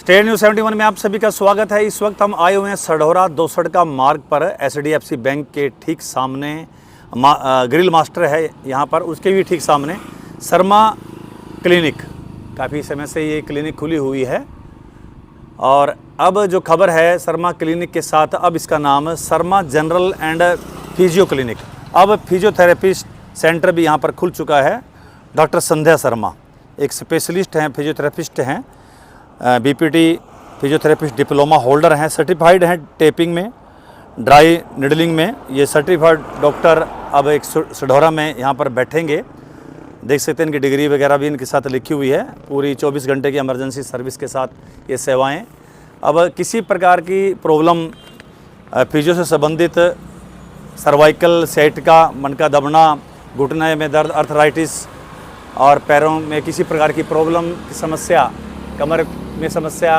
State news 71 में आप सभी का स्वागत है। इस वक्त हम आए हुए हैं सढौरा दोसड़का मार्ग पर एचडीएफसी बैंक के ठीक सामने ग्रिल मास्टर है यहाँ पर, उसके भी ठीक सामने शर्मा क्लिनिक। काफ़ी समय से ये क्लिनिक खुली हुई है और अब जो खबर है शर्मा क्लिनिक के साथ अब इसका नाम Sharma general and physio clinic. अब फिजियोथेरेपिस्ट सेंटर भी यहाँ पर खुल चुका है। डॉक्टर संध्या शर्मा एक स्पेशलिस्ट हैं, फिजियोथेरेपिस्ट हैं, बीपीटी फिजियोथेरेपिस्ट डिप्लोमा होल्डर हैं, सर्टिफाइड हैं टेपिंग में, ड्राई निडलिंग में। ये सर्टिफाइड डॉक्टर अब एक सढौरा में यहाँ पर बैठेंगे। देख सकते हैं इनकी डिग्री वगैरह भी इनके साथ लिखी हुई है। पूरी 24 घंटे की इमरजेंसी सर्विस के साथ ये सेवाएं। अब किसी प्रकार की प्रॉब्लम फिजियो से संबंधित, सर्वाइकल, साइटिका, मन का दबना, घुटने में दर्द, अर्थराइटिस और पैरों में किसी प्रकार की प्रॉब्लम की समस्या, कमर में समस्या,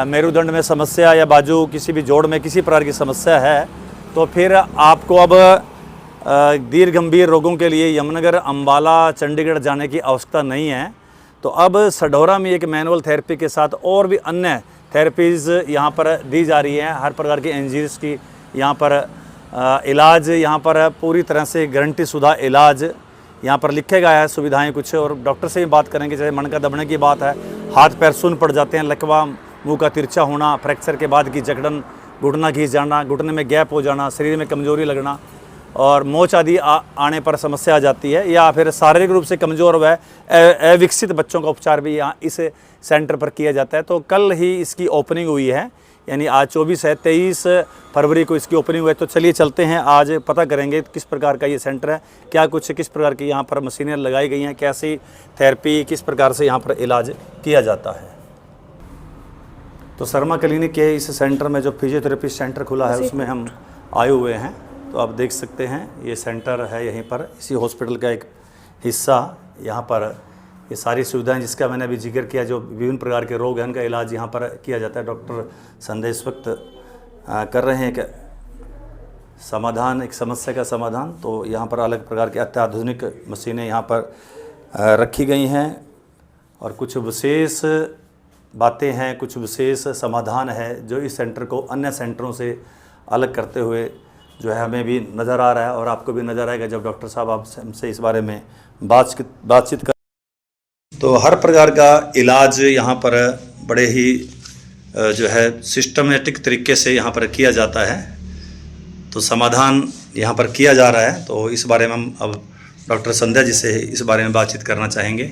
मेरुदंड में समस्या या बाजू किसी भी जोड़ में किसी प्रकार की समस्या है तो फिर आपको अब दीर्घ गंभीर रोगों के लिए यमुनानगर, अम्बाला, चंडीगढ़ जाने की आवश्यकता नहीं है। तो अब सढौरा में एक मैनुअल थेरेपी के साथ और भी अन्य थेरेपीज़ यहाँ पर दी जा रही हैं। हर प्रकार की इंजरीज की यहाँ पर इलाज, यहाँ पर पूरी तरह से गारंटी शुदा इलाज यहाँ पर लिखे गया है, सुविधाएं कुछ। और डॉक्टर से भी बात करेंगे। जैसे मन का दबने की बात है, हाथ पैर सुन्न पड़ जाते हैं, लकवा, मुंह का तिरछा होना, फ्रैक्चर के बाद की जकड़न, घुटना घिस जाना, घुटने में गैप हो जाना, शरीर में कमजोरी लगना और मोच आदि आने पर समस्या आ जाती है, या फिर शारीरिक रूप से कमज़ोर व अविकसित बच्चों का उपचार भी यहाँ इस सेंटर पर किया जाता है। तो कल ही इसकी ओपनिंग हुई है, यानी आज 24 है, 23 फरवरी को इसकी ओपनिंग हुई है। तो चलिए चलते हैं, आज पता करेंगे किस प्रकार का ये सेंटर है, क्या कुछ किस प्रकार की यहाँ पर मशीनें लगाई गई हैं, कैसी थेरेपी, किस प्रकार से यहाँ पर इलाज किया जाता है। तो शर्मा क्लिनिक के इस सेंटर में जो फिजियोथेरेपिस्ट सेंटर खुला है उसमें हम आए हुए हैं। तो आप देख सकते हैं ये सेंटर है यहीं पर, इसी हॉस्पिटल का एक हिस्सा। यहाँ पर ये सारी सुविधाएं जिसका मैंने अभी जिक्र किया, जो विभिन्न प्रकार के रोग हैं उनका इलाज यहाँ पर किया जाता है। डॉक्टर संध्या इस वक्त कर रहे हैं एक समाधान, एक समस्या का समाधान। तो यहाँ पर अलग प्रकार की अत्याधुनिक मशीनें यहाँ पर रखी गई हैं और कुछ विशेष बातें हैं, कुछ विशेष समाधान है जो इस सेंटर को अन्य सेंटरों से अलग करते हुए जो है हमें भी नज़र आ रहा है और आपको भी नज़र आएगा जब डॉक्टर साहब आप हमसे इस बारे में बातचीत कर। तो हर प्रकार का इलाज यहाँ पर बड़े ही जो है सिस्टमेटिक तरीके से यहाँ पर किया जाता है। तो समाधान यहाँ पर किया जा रहा है। तो इस बारे में हम अब डॉक्टर संध्या जी से इस बारे में बातचीत करना चाहेंगे।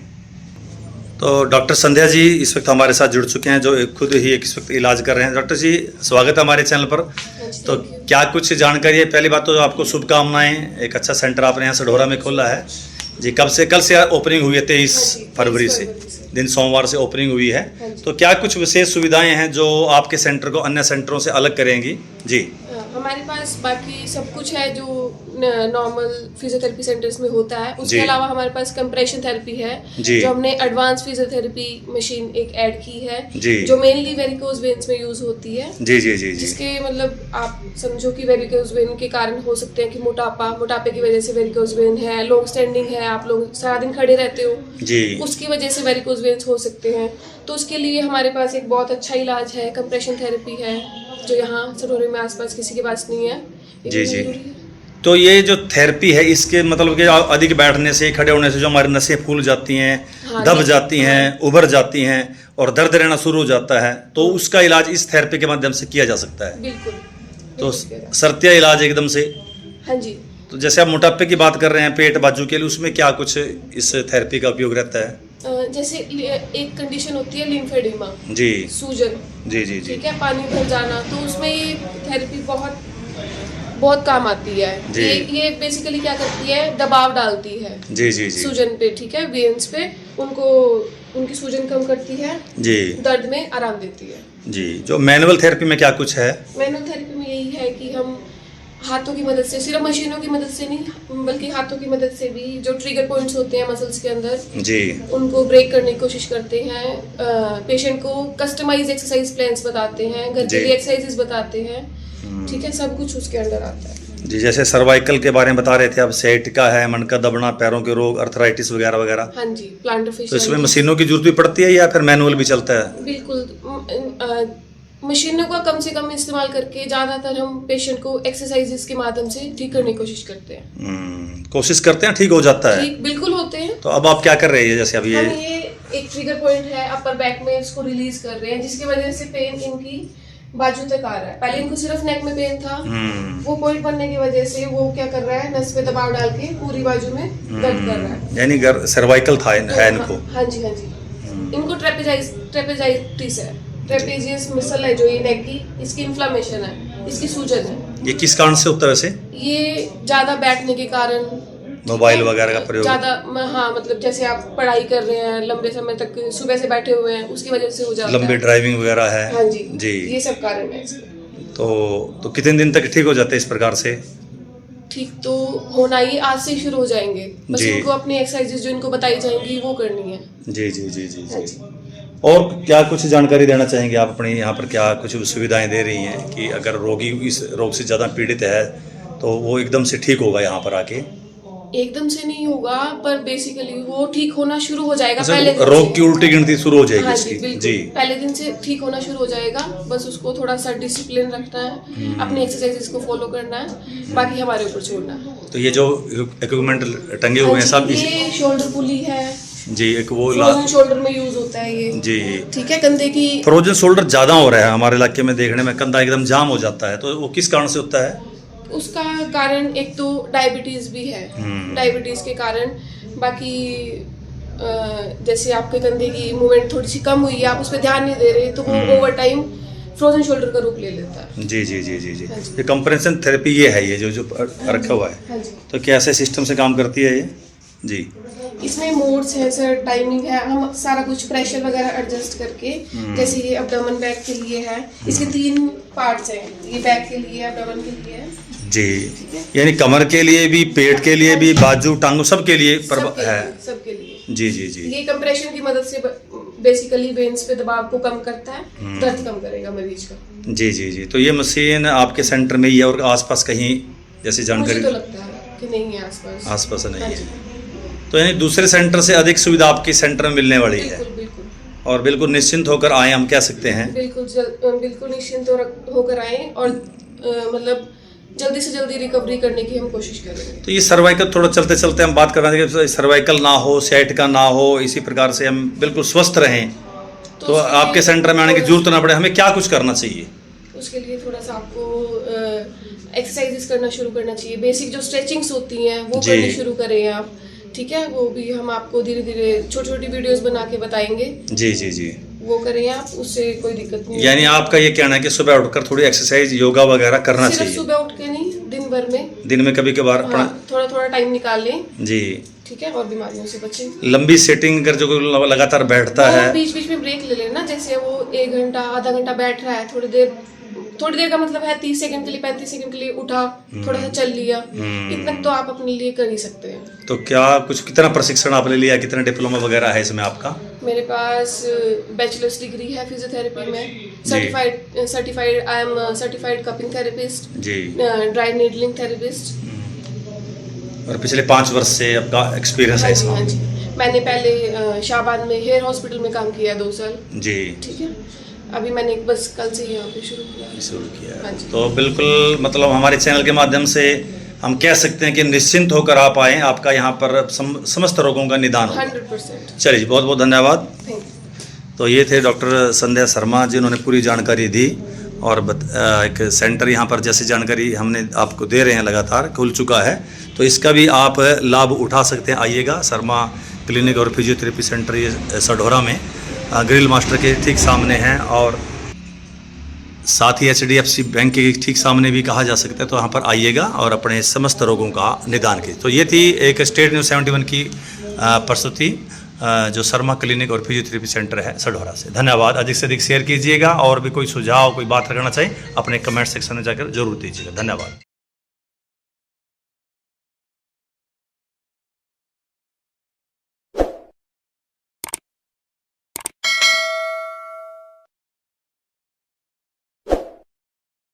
तो डॉक्टर संध्या जी इस वक्त हमारे साथ जुड़ चुके हैं, जो खुद ही इस वक्त इलाज कर रहे हैं। डॉक्टर जी स्वागत है हमारे चैनल पर। तो क्या कुछ जानकारी है? पहली बात तो आपको शुभकामनाएं, एक अच्छा सेंटर आपने यहाँ सढौरा में खोला है जी। कल से ओपनिंग हुई है, 23 फरवरी से दिन सोमवार से ओपनिंग हुई है। तो क्या कुछ विशेष सुविधाएं हैं जो आपके सेंटर को अन्य सेंटरों से अलग करेंगी जी? हमारे पास बाकी सब कुछ है जो नॉर्मल फिजियोथेरेपी सेंटर्स में होता है। उसके अलावा हमारे पास कंप्रेशन थेरेपी है, जो हमने एडवांस फिजियोथेरेपी मशीन एक ऐड की है, जो मेनली वेरिकोज वेन्स में यूज होती है जी जी जी, जिसके मतलब आप समझो कि वेरिकोज वेन के कारण हो सकते हैं कि मोटापे की वजह से वेरिकोज वेन है, लॉन्ग स्टैंडिंग है, आप लोग सारा दिन खड़े रहते हो जी, उसकी वजह से वेरिकोज वेन्स हो सकते हैं। तो उसके लिए हमारे पास एक बहुत अच्छा इलाज है, कंप्रेशन थेरेपी है, जो यहाँ सढौरे में आसपास किसी के पास नहीं है जी जी। तो ये जो थेरेपी है इसके मतलब कि अधिक बैठने से, खड़े होने से जो हमारी नसें फूल जाती हैं, दब जाती हैं, उभर जाती हैं और दर्द रहना शुरू हो जाता है, तो उसका इलाज इस थेरेपी के माध्यम से किया जा सकता है। बिल्कुल। तो शर्तिया इलाज एकदम से। हाँ जी। तो जैसे आप मोटापे की बात कर रहे हैं, पेट बाजू के लिए, उसमें क्या कुछ इस थेरेपी का उपयोग रहता है? जैसे एक कंडीशन होती है लिम्फेडिमा जी, सूजन जी जी जी, ठीक है, पानी भर जाना, तो उसमें ये थेरेपी बहुत काम आती है। ये बेसिकली क्या करती है, दबाव डालती है जी जी जी सूजन पे, ठीक है, वेन्स पे, उनकी सूजन कम करती है जी, दर्द में आराम देती है जी। जो मैनुअल थेरेपी में क्या कुछ है? मैनुअल थेरेपी में यही है कि हम हाथों की मदद से, सिर्फ मशीनों की मदद से नहीं बल्कि हाथों की मदद से भी जो ट्रिगर पॉइंट्स होते हैं मसल्स के अंदर जी, उनको ब्रेक करने की कोशिश करते हैं। पेशेंट को कस्टमाइज एक्सरसाइज प्लान्स बताते हैं, घर के लिए एक्सरसाइजेस बताते हैं, ठीक है, सब कुछ उसके अंदर आता है जी, जैसे सर्वाइकल के बारे में बता रहे थे आप, sciatica है, मन का दबना, पैरों के रोग, अर्थराइटिस वगैरह वगैरह, हाँ जी, प्लांटर तो इसमें मशीनों की जरूरत भी पड़ती है या फिर मैनुअल भी चलता है? बिल्कुल, मशीनों का कम से कम इस्तेमाल करके ज्यादातर हम पेशेंट को एक्सरसाइजेस के माध्यम से ठीक करने की कोशिश करते हैं। कोशिश करते हैं, ठीक हो जाता है? ठीक बिल्कुल होते हैं। तो अब आप क्या कर रहे हैं? जैसे अभी हम ये एक ट्रिगर पॉइंट है अपर बैक में, इसको रिलीज कर रहे हैं, जिसकी वजह से पेन इनकी बाजू तक आ रहा है। पहले इनको सिर्फ नेक में पेन था, वो पॉइंट बनने की वजह से वो क्या कर रहा है, नस पे दबाव डाल के पूरी बाजू में दर्द कर रहा है। यानी सर्वाइकल था है इनको? हाँ जी, हाँ जी। इनको ट्रेपेजाइटिस है, ट्रेपेजियस मसल है जो ये नेक की, इसकी इन्फ्लामेशन है, इसकी सूजन है। ये किस कारण से होता है वैसे? ये ज्यादा बैठने के कारण, मोबाइल वगैरह का प्रयोग ज्यादा, हाँ मतलब जैसे आप पढ़ाई कर रहे हैं लंबे समय तक, सुबह से बैठे हुए हैं, उसकी वजह से हो जाता है। लंबी ड्राइविंग वगैरह है? हाँ जी जी, ये सब कारण है इसके। तो कितने दिन तक ठीक हो जाते हैं इस प्रकार से? ठीक तो होना ही आज से ही शुरू हो जाएंगे, बस जी। इनको अपनी एक्सरसाइजेज जो इनको बताई जाएंगी वो करनी है। जी जी जी जी हाँ जी। जी। और क्या कुछ जानकारी देना चाहेंगे आप अपने यहाँ पर, क्या कुछ सुविधाएं दे रही हैं कि अगर रोगी इस रोग से ज़्यादा पीड़ित है तो वो एकदम से ठीक होगा यहाँ पर आके? एकदम से नहीं होगा, पर बेसिकली वो ठीक होना शुरू हो जाएगा अच्छा, पहले दिन रोग से। की उल्टी गिनती शुरू हो जाएगी हाँ जी, इसकी? बिल्कुल। जी, पहले दिन से ठीक होना शुरू हो जाएगा, बस उसको थोड़ा सा डिसिप्लिन रखना है, अपनी एक्सरसाइजेस को फॉलो करना है, बाकी हमारे ऊपर छोड़ना है। तो ये जो इक्विपमेंट टंगे हुए हैं सब ये शोल्डर पुली है जी, एक वो फ्रोजन शोल्डर में यूज होता है ये। जी, ठीक है, कंधे की फ्रोजन शोल्डर ज़्यादा हो रहा है हमारे इलाके में, देखने में कंधा एकदम जाम हो जाता है, तो वो किस कारण से होता है? उसका कारण एक तो डायबिटीज भी है, डायबिटीज के कारण, बाकी जैसे आपके कंधे की मूवमेंट थोड़ी सी कम हुई है, आप उस पर ध्यान नहीं दे रहे, तो वो ओवर टाइम फ्रोजन शोल्डर का रूप ले लेता है। जी जी जी जी जी। हाँ जी। ये कंप्रेशन थेरेपी ये है, ये जो रखा हुआ है, हाँ जी। तो कैसे सिस्टम से काम करती है ये? जी, इसमें मोड्स है सर, टाइमिंग है, हम सारा कुछ प्रेशर वगैरह एडजस्ट करके, जैसे ये अब्डोमेन बैक के लिए है, इसके 3 पार्ट्स हैं, ये बैक के लिए, अब्डोमेन के लिए है जी, यानी कमर के लिए भी, पेट के लिए भी, बाजू टांगों सब के लिए है? सबके लिए। जी जी जी। ये कंप्रेशन की मदद से बेसिकली वेन्स पे दबाव को कम करता है, दर्द कम करेगा मरीज का। जी जी जी। तो ये मशीन आपके सेंटर में ही है और आसपास कहीं जैसे जानकारी? मुझे तो लगता है कि नहीं है आसपास। आसपास नहीं हाँ है, जी। तो यानी दूसरे सेंटर से अधिक सुविधा आपके सेंटर में मिलने वाली है, बिल्कुल बिल्कुल और बिल्कुल निश्चिंत होकर आए, हम कह सकते हैं। बिल्कुल निश्चिंत होकर आए, और मतलब जल्दी से जल्दी रिकवरी करने की हम कोशिश करेंगे। तो ये सर्वाइकल, थोड़ा चलते चलते हम बात कर रहे थे कि सर्वाइकल ना हो, साइटिका ना हो, इसी प्रकार से हम बिल्कुल स्वस्थ रहें, तो आपके सेंटर में आने की जरूरत ना पड़े, हमें क्या कुछ करना चाहिए? उसके लिए थोड़ा सा आपको एक्सरसाइजेस करना शुरू करना चाहिए, बेसिक जो स्ट्रेचिंग्स होती हैं वो जी। करनी शुरू करें आप, ठीक है, वो भी हम आपको धीरे धीरे छोटी छोटी वीडियोस बना के बताएंगे। जी जी जी। वो करें आप, उससे कोई दिक्कत नहीं। यानी आपका ये कहना है कि सुबह उठकर थोड़ी एक्सरसाइज, योगा वगैरह करना सिर्फ चाहिए? सुबह उठ के नहीं, दिन भर में, दिन में कभी कभार हाँ, थोड़ा थोड़ा टाइम निकाल लें, जी, ठीक है, और बीमारियों से बचें। लंबी सेटिंग कर, जो लगातार बैठता है, बीच बीच में ब्रेक ले लेना, जैसे वो 1 घंटा आधा घंटा बैठ रहा है, थोड़ी देर का मतलब है 30 सेकंड के लिए, 35 सेकंड के लिए उठा, थोड़ा सा चल लिया, इतना तो आप अपने लिए कर ही सकते हैं। तो क्या कुछ, कितना प्रशिक्षण आपने लिया, कितना डिप्लोमा वगैरह है इसमें आपका? मेरे पास बैचलर्स डिग्री है फिजियोथेरेपी में, certified I am certified cupping therapist जी, ड्राई नीडलिंग थेरेपिस्ट, और पिछले 5 वर्ष से आपका एक्सपीरियंस है इसमें? हाँ जी। मैंने पहले शाहबाद में हेयर हॉस्पिटल में काम किया 2 साल। जी, ठीक है, अभी मैंने बस कल से यहाँ पे शुरू किया। हाँ जी। तो बिल्कुल, मतलब हमारे चैनल के माध्यम से हम कह सकते हैं कि निश्चिंत होकर आप आएँ, आपका यहाँ पर समस्त रोगों का निदान होगा। 100%। चलिए जी, बहुत बहुत धन्यवाद। Thank you. तो ये थे डॉक्टर संध्या शर्मा, जिन्होंने पूरी जानकारी दी, और एक सेंटर यहाँ पर जैसे जानकारी हमने आपको दे रहे हैं लगातार खुल चुका है, तो इसका भी आप लाभ उठा सकते हैं। आइएगा, शर्मा क्लिनिक और फिजियोथेरेपी सेंटर ये सढौरा में ग्रिल मास्टर के ठीक सामने हैं, और साथ ही HDFC बैंक के ठीक सामने भी कहा जा सकता है। तो यहाँ पर आइएगा और अपने समस्त रोगों का निदान कीजिए। तो ये थी एक स्टेट न्यूज़ 71 की प्रस्तुति, जो शर्मा क्लिनिक और फिजियोथेरेपी सेंटर है सढौरा से। धन्यवाद। अधिक से अधिक शेयर कीजिएगा, और भी कोई सुझाव, कोई बात रखना चाहिए अपने कमेंट सेक्शन में जाकर जरूर दीजिएगा। धन्यवाद।